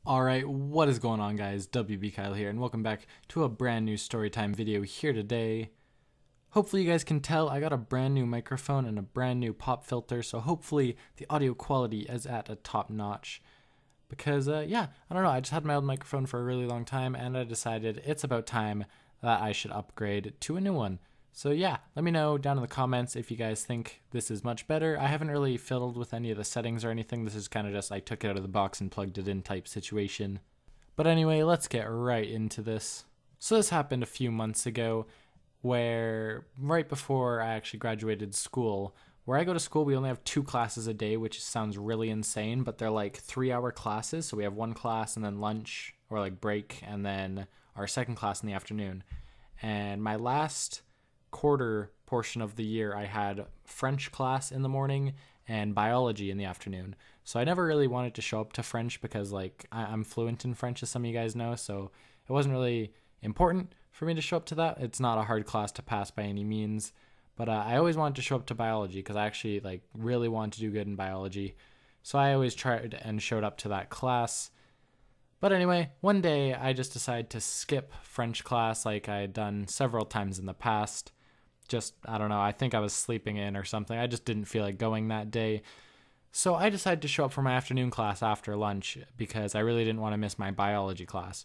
Alright, what is going on, guys? WB Kyle here, and welcome back to a brand new storytime video here today. Hopefully you guys can tell I got a brand new microphone and a brand new pop filter, so hopefully the audio quality is at a top notch. Because, yeah, I don't know, I just had my old microphone for a really long time, and I decided it's about time that I should upgrade to a new one. So yeah, let me know down in the comments if you guys think this is much better. I haven't really fiddled with any of the settings or anything. This is kind of just I took it out of the box and plugged it in type situation. But anyway, let's get right into this. So this happened a few months ago where right before I actually graduated school, where I go to school, we only have 2 classes a day, which sounds really insane, but they're like 3-hour classes. So we have 1 class and then lunch or like break and then our second class in the afternoon. And my last quarter portion of the year I had French class in the morning and biology in the afternoon. So I never really wanted to show up to French because like I'm fluent in French, as some of you guys know, so it wasn't really important for me to show up to that. It's not a hard class to pass by any means, but I always wanted to show up to biology because I actually like really wanted to do good in biology. So I always tried and showed up to that class. But anyway, one day I just decided to skip French class like I had done several times in the past. I don't know, I think I was sleeping in or something. I just didn't feel like going that day. So I decided to show up for my afternoon class after lunch because I really didn't want to miss my biology class.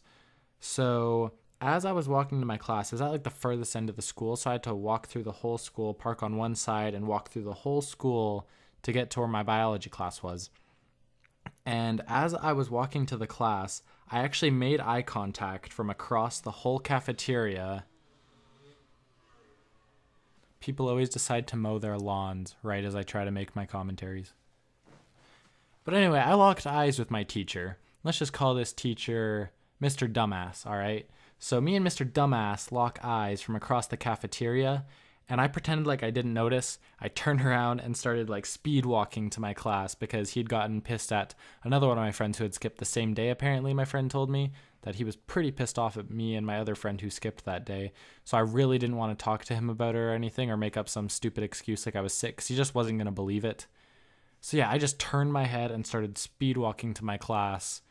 So as I was walking to my class, it was at like the furthest end of the school, so I had to walk through the whole school, park on one side, and walk through the whole school to get to where my biology class was. And as I was walking to the class, I actually made eye contact from across the whole cafeteria. People always decide to mow their lawns right as I try to make my commentaries. But anyway, I locked eyes with my teacher. Let's just call this teacher Mr. Dumbass, alright? So me and Mr. Dumbass lock eyes from across the cafeteria, and I pretended like I didn't notice. I turned around and started like speed walking to my class because he'd gotten pissed at another one of my friends who had skipped the same day, apparently, my friend told me. That he was pretty pissed off at me and my other friend who skipped that day. So I really didn't want to talk to him about it or anything or make up some stupid excuse like I was sick because he just wasn't going to believe it. So yeah, I just turned my head and started speed walking to my class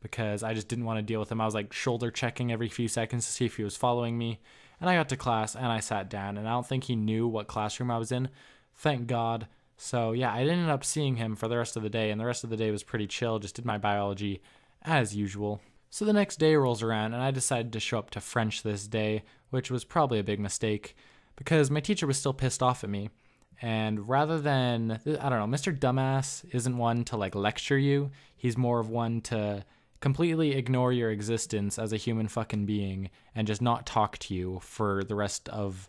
because I just didn't want to deal with him. I was like shoulder checking every few seconds to see if he was following me. And I got to class and I sat down, and I don't think he knew what classroom I was in. Thank God. So yeah, I ended up seeing him for the rest of the day, and the rest of the day was pretty chill. Just did my biology as usual. So the next day rolls around, and I decided to show up to French this day, which was probably a big mistake because my teacher was still pissed off at me. And rather than, I don't know, Mr. Dumbass isn't one to like lecture you. He's more of one to completely ignore your existence as a human fucking being and just not talk to you for the rest of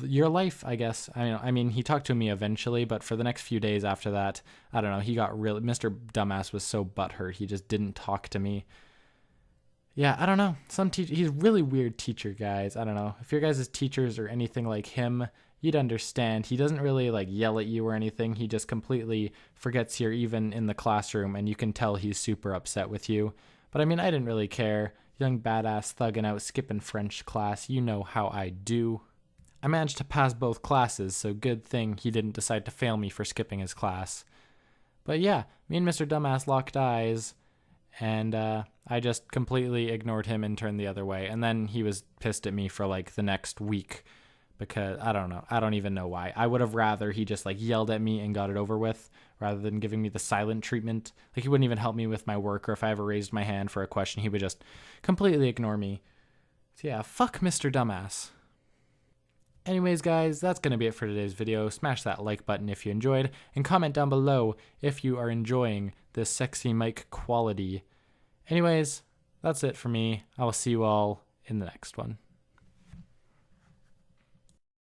your life, I guess. I mean, he talked to me eventually, but for the next few days after that, I don't know, he got really, Mr. Dumbass was so butthurt, he just didn't talk to me. Yeah, I don't know. He's a really weird teacher, guys. I don't know. If your guys' teachers are anything like him, you'd understand. He doesn't really like yell at you or anything. He just completely forgets you're even in the classroom, and you can tell he's super upset with you. But I mean, I didn't really care. Young badass thugging out, skipping French class. You know how I do. I managed to pass both classes, so good thing he didn't decide to fail me for skipping his class. But yeah, me and Mr. Dumbass locked eyes, and I just completely ignored him and turned the other way. And then he was pissed at me for like the next week because I don't know. I don't even know why. I would have rather he just like yelled at me and got it over with rather than giving me the silent treatment. Like he wouldn't even help me with my work, or if I ever raised my hand for a question, he would just completely ignore me. So yeah, fuck Mr. Dumbass. Anyways, guys, that's going to be it for today's video. Smash that like button if you enjoyed, and comment down below if you are enjoying this sexy mic quality. Anyways, that's it for me. I will see you all in the next one.